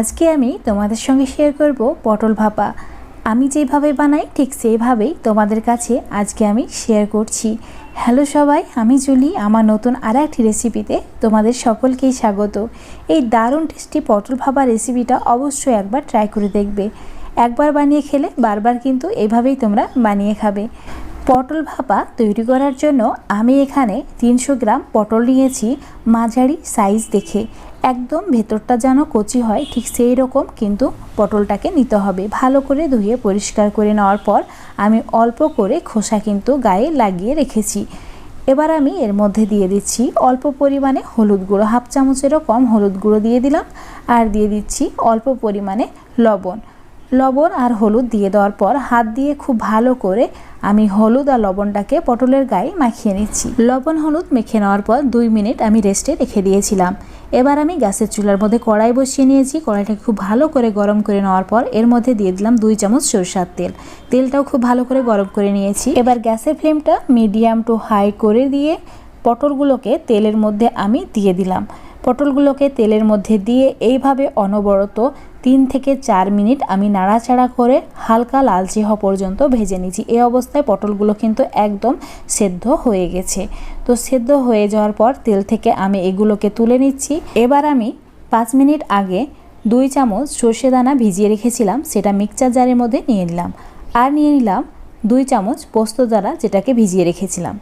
আজকে আমি তোমাদের সঙ্গে শেয়ার করব পটল ভাপা। আমি যেভাবে বানাই ঠিক সেইভাবেই তোমাদের কাছে আজকে আমি শেয়ার করছি। হ্যালো সবাই, আমি জুলি। আমার নতুন আরেকটি রেসিপিতে তোমাদের সকলকেই স্বাগত। এই দারুণ টেস্টি পটল ভাপা রেসিপিটা অবশ্যই একবার ট্রাই করে দেখবে। একবার বানিয়ে খেলে বারবার কিন্তু এভাবেই তোমরা বানিয়ে খাবে। পটল ভাপা তৈরি করার জন্য আমি এখানে 300 গ্রাম পটল নিয়েছি, মাঝারি সাইজ দেখে। একদম ভেতরটা যেন কচি হয় ঠিক সেই রকম কিন্তু পটলটাকে নিতে হবে। ভালো করে ধুয়ে পরিষ্কার করে নেওয়ার পর আমি অল্প করে খোসা কিন্তু গায়ে লাগিয়ে রেখেছি। এবার আমি এর মধ্যে দিয়ে দিচ্ছি অল্প পরিমাণে হলুদ গুঁড়ো, হাফ চামচেরও কম হলুদ গুঁড়ো দিয়ে দিলাম। আর দিয়ে দিচ্ছি অল্প পরিমাণে লবণ আর হলুদ দিয়ে দেওয়ার পর হাত দিয়ে খুব ভালো করে আমি হলুদ আর লবণটাকে পটলের গায়ে মাখিয়ে নিচ্ছি। লবণ হলুদ মেখে নেওয়ার পর 2 মিনিট আমি রেস্টে রেখে দিয়েছিলাম। এবার আমি গ্যাসের চুলার মধ্যে কড়াই বসিয়ে নিয়েছি। কড়াইটাকে খুব ভালো করে গরম করে নেওয়ার পর এর মধ্যে দিয়ে দিলাম 2 চামচ সরষের তেল। তেলটাও খুব ভালো করে গরম করে নিয়েছি। এবার গ্যাসের ফ্লেমটা মিডিয়াম টু হাই করে দিয়ে পটলগুলোকে তেলের মধ্যে আমি দিয়ে দিলাম। পটলগুলোকে তেলের মধ্যে দিয়ে এইভাবে অনবরত 3 থেকে 4 মিনিট আমি নাড়াচাড়া করে হালকা লালচে হওয়া পর্যন্ত ভেজে নিয়েছি। এই অবস্থায় পটলগুলো কিন্তু একদম সেদ্ধ হয়ে গেছে। তো সেদ্ধ হয়ে যাওয়ার পর তেল থেকে আমি এগুলোকে তুলে নিচ্ছি। এবার আমি 5 মিনিট আগে 2 চামচ সর্ষে দানা ভিজিয়ে রেখেছিলাম, সেটা মিক্সচার জারের মধ্যে নিয়ে নিলাম। আর নিয়ে নিলাম 2 চামচ পোস্ত দানা, যেটাকে ভিজিয়ে রেখেছিলাম।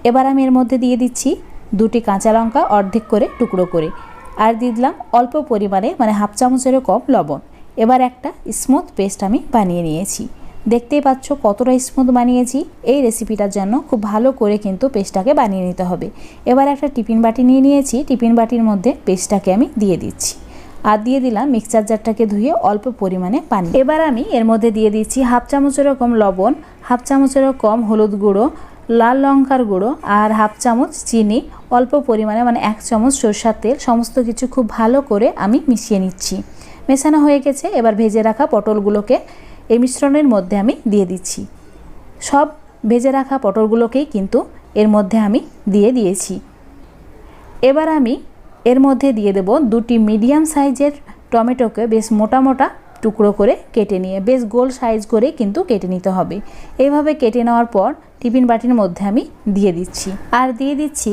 এবার আমি এর মধ্যে দিয়ে দিচ্ছি 2টি কাঁচা লঙ্কা অর্ধেক করে টুকরো করে। আর দিয়ে দিলাম অল্প পরিমাণে হাফ চামচেরও কম লবণ। এবার একটা স্মুথ পেস্ট আমি বানিয়ে নিয়েছি। দেখতেই পাচ্ছ কতটা স্মুথ বানিয়েছি। এই রেসিপিটার জন্য খুব ভালো করে কিন্তু পেস্টটাকে বানিয়ে নিতে হবে। এবার একটা টিফিন বাটি নিয়ে নিয়েছি। টিফিন বাটির মধ্যে পেস্টটাকে আমি দিয়ে দিচ্ছি। আর দিয়ে দিলাম মিক্সচার জারটাকে ধুয়ে অল্প পরিমাণে পানি। এবার আমি এর মধ্যে দিয়ে দিচ্ছি হাফ চামচেরও কম লবণ, হাফ চামচেরও কম হলুদ গুঁড়ো, লাল লঙ্কার গুঁড়ো আর হাফ চামচ চিনি, অল্প পরিমাণে 1 চামচ সরষের তেল। সমস্ত কিছু খুব ভালো করে আমি মিশিয়ে নিচ্ছি। মেশানো হয়ে গেছে। এবার ভেজে রাখা পটলগুলোকে এই মিশ্রণের মধ্যে আমি দিয়ে দিচ্ছি। সব ভেজে রাখা পটলগুলোকেই কিন্তু এর মধ্যে আমি দিয়ে দিয়েছি। এবার আমি এর মধ্যে দিয়ে দেব 2টি মিডিয়াম সাইজের টমেটোকে বেশ মোটা মোটা টুকরো করে কেটে নিয়ে বেশ গোল সাইজ করে কিন্তু কেটে নিতে হবে। এইভাবে কেটে নেওয়ার পর টিফিন বাটির মধ্যে আমি দিয়ে দিচ্ছি। আর দিয়ে দিচ্ছি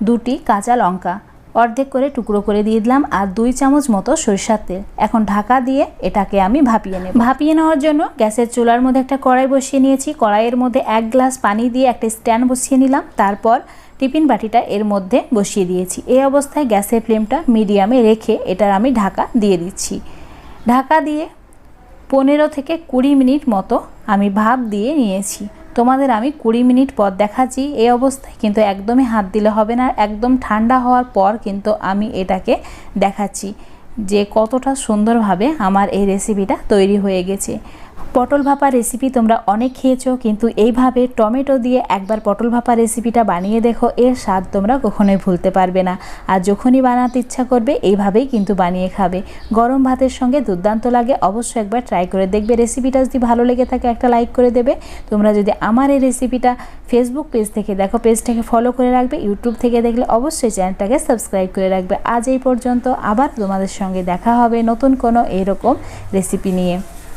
2টি কাঁচা লঙ্কা অর্ধেক করে টুকরো করে দিয়ে দিলাম। আর 2 চামচ মতো সরষের তেল। এখন ঢাকা দিয়ে এটাকে আমি ভাপিয়ে নেব। ভাপিয়ে নেওয়ার জন্য গ্যাসের চুলার মধ্যে একটা কড়াই বসিয়ে নিয়েছি। কড়াইয়ের মধ্যে 1 গ্লাস পানি দিয়ে একটা স্ট্যান্ড বসিয়ে নিলাম। তারপর টিফিন বাটিটা এর মধ্যে বসিয়ে দিয়েছি। এই অবস্থায় গ্যাসের ফ্লেমটা মিডিয়ামে রেখে এটার আমি ঢাকা দিয়ে দিচ্ছি। ঢাকা দিয়ে 15 থেকে 20 মিনিট মতো আমি ভাপ দিয়ে নিয়েছি। তোমাদের আমি 20 মিনিট পর দেখাচ্ছি। এই অবস্থায় কিন্তু একদমই হাত দিলে হবে না। একদম ঠান্ডা হওয়ার পর কিন্তু আমি এটাকে দেখাচ্ছি যে কতটা সুন্দরভাবে আমার এই রেসিপিটা তৈরি হয়ে গেছে। পটল ভাপা রেসিপি তোমরা অনেক খেয়েছো, কিন্তু এইভাবে টমেটো দিয়ে একবার পটল ভাপা রেসিপিটা বানিয়ে দেখো। এর স্বাদ তোমরা কখনোই ভুলতে পারবে না। আর যখনই বানাতে ইচ্ছা করবে এইভাবেই কিন্তু বানিয়ে খাবে। গরম ভাতের সঙ্গে দুর্দান্ত লাগে। অবশ্যই একবার ট্রাই করে দেখবে। রেসিপিটা যদি ভালো লেগে থাকে একটা লাইক করে দেবে। তোমরা যদি আমার এই রেসিপিটা ফেসবুক পেজ থেকে দেখো, পেজটাকে ফলো করে রাখবে। ইউটিউব থেকে দেখলে অবশ্যই চ্যানেলটাকে সাবস্ক্রাইব করে রাখবে। আজ এই পর্যন্ত, আবার তোমাদের সঙ্গে দেখা হবে নতুন কোনো এরকম রেসিপি নিয়ে।